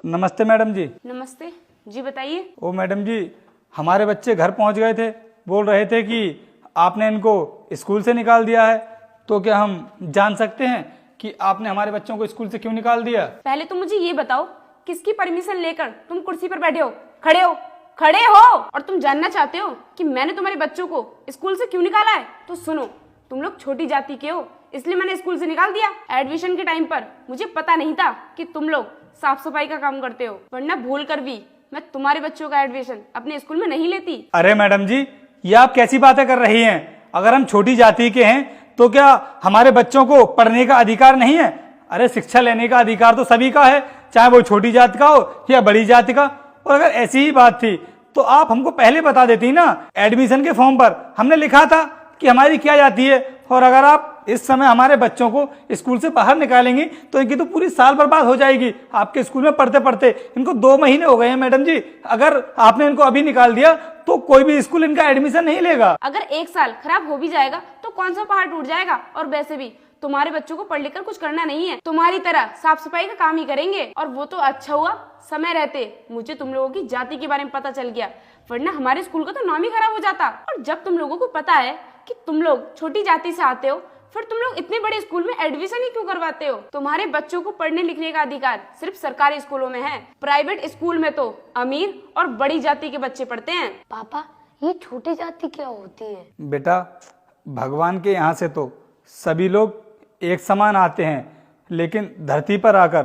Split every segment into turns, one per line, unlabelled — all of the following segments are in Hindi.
नमस्ते मैडम जी।
नमस्ते जी, बताइए।
ओ मैडम जी, हमारे बच्चे घर पहुंच गए थे, बोल रहे थे कि आपने इनको स्कूल से निकाल दिया है। तो क्या हम जान सकते हैं कि आपने हमारे बच्चों को स्कूल से क्यों निकाल दिया?
पहले तुम मुझे ये बताओ, किसकी परमिशन लेकर तुम कुर्सी पर बैठे हो? खड़े हो, खड़े हो। और तुम जानना चाहते हो कि मैंने तुम्हारे बच्चों को स्कूल से क्यों निकाला है? तो सुनो, तुम लोग छोटी जाति के हो, इसलिए मैंने स्कूल से निकाल दिया। एडमिशन के टाइम पर मुझे पता नहीं था कि तुम लोग साफ सफाई का काम करते हो, वरना भूल कर भी मैं तुम्हारे बच्चों का एडमिशन अपने स्कूल में नहीं लेती।
अरे मैडम जी, ये आप कैसी बातें कर रही हैं? अगर हम छोटी जाति के हैं तो क्या हमारे बच्चों को पढ़ने का अधिकार नहीं है? अरे शिक्षा लेने का अधिकार तो सभी का है, चाहे वो छोटी जाति का हो या बड़ी जाति का। और अगर ऐसी ही बात थी तो आप हमको पहले बता देती ना। एडमिशन के फॉर्म पर हमने लिखा था कि हमारी क्या जाती है। और अगर आप इस समय हमारे बच्चों को स्कूल से बाहर निकालेंगी तो इनकी तो पूरी साल बर्बाद हो जाएगी। आपके स्कूल में पढ़ते पढ़ते इनको 2 महीने हो गए हैं मैडम जी। अगर आपने इनको अभी निकाल दिया तो कोई भी स्कूल इनका एडमिशन नहीं लेगा।
अगर 1 साल खराब हो भी जाएगा तो कौन सा पहाड़ टूट जाएगा? और वैसे भी तुम्हारे बच्चों को पढ़ लिख कर कुछ करना नहीं है, तुम्हारी तरह साफ सफाई का काम ही करेंगे। और वो तो अच्छा हुआ समय रहते मुझे तुम लोगों की जाति के बारे में पता चल गया, वरना हमारे स्कूल का तो नाम ही खराब हो जाता। और जब तुम लोगों को पता है कि तुम लोग छोटी जाति से आते हो, फिर तुम लोग इतने बड़े स्कूल में एडमिशन ही क्यों करवाते हो? तुम्हारे बच्चों को पढ़ने लिखने का अधिकार सिर्फ सरकारी स्कूलों में है, प्राइवेट स्कूल में तो अमीर और बड़ी जाति के बच्चे पढ़ते हैं।
पापा, ये छोटी जाति क्या होती है?
बेटा, भगवान के यहाँ से तो सभी लोग एक समान आते हैं, लेकिन धरती पर आकर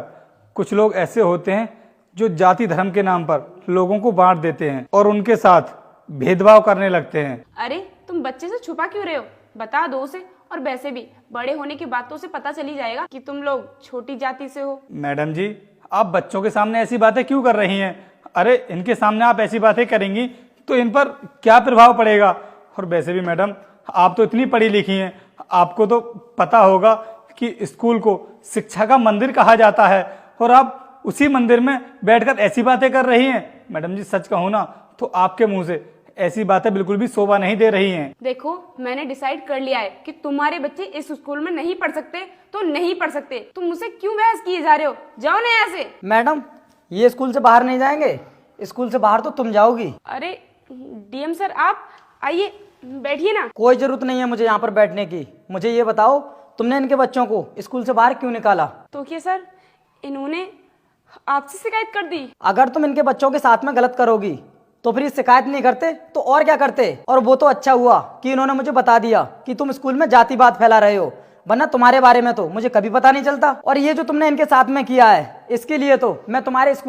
कुछ लोग ऐसे होते हैं जो जाति धर्म के नाम पर लोगों को बांट देते हैं और उनके साथ भेदभाव करने लगते हैं।
अरे तुम बच्चे से छुपा क्यों रहे हो? बता दो उसे। और वैसे भी बड़े होने की बातों से पता चली जाएगा कि तुम लोग छोटी जाति से हो।
मैडम जी, आप बच्चों के सामने ऐसी बातें क्यों कर रही हैं? अरे इनके सामने आप ऐसी बातें करेंगी तो इन पर क्या प्रभाव पड़ेगा? और वैसे भी मैडम, आप तो इतनी पढ़ी लिखी हैं, आपको तो पता होगा कि स्कूल को शिक्षा का मंदिर कहा जाता है और आप उसी मंदिर में बैठकर ऐसी बातें कर रही हैं। मैडम जी, सच कहूँ ना तो आपके मुंह से ऐसी बातें बिल्कुल भी शोभा नहीं दे रही हैं।
देखो, मैंने डिसाइड कर लिया है कि तुम्हारे बच्चे इस स्कूल में नहीं पढ़ सकते तो नहीं पढ़ सकते। तुम मुझसे क्यों बहस किए जा रहे हो? जाओ ना यहाँ से।
मैडम, ये स्कूल से बाहर नहीं जाएंगे, स्कूल से बाहर तो तुम जाओगी।
अरे डीएम सर, आप आइए, बैठिए ना।
कोई जरूरत नहीं है मुझे यहाँ पर बैठने की। मुझे ये बताओ, तुमने इनके बच्चों को स्कूल से बाहर क्यों निकाला?
तो क्या सर, इन्होंने आपसे शिकायत कर दी?
अगर तुम इनके बच्चों के साथ में गलत करोगी तो फिर ये शिकायत नहीं करते तो और क्या करते? और वो तो अच्छा हुआ कि इन्होंने मुझे बता दिया कि तुम स्कूल में जातिवाद फैला रहे हो, वरना तुम्हारे बारे में तो मुझे कभी पता नहीं चलता। और ये जो तुमने इनके साथ में किया है, इसके लिए तो मैं तुम्हारे स्कूल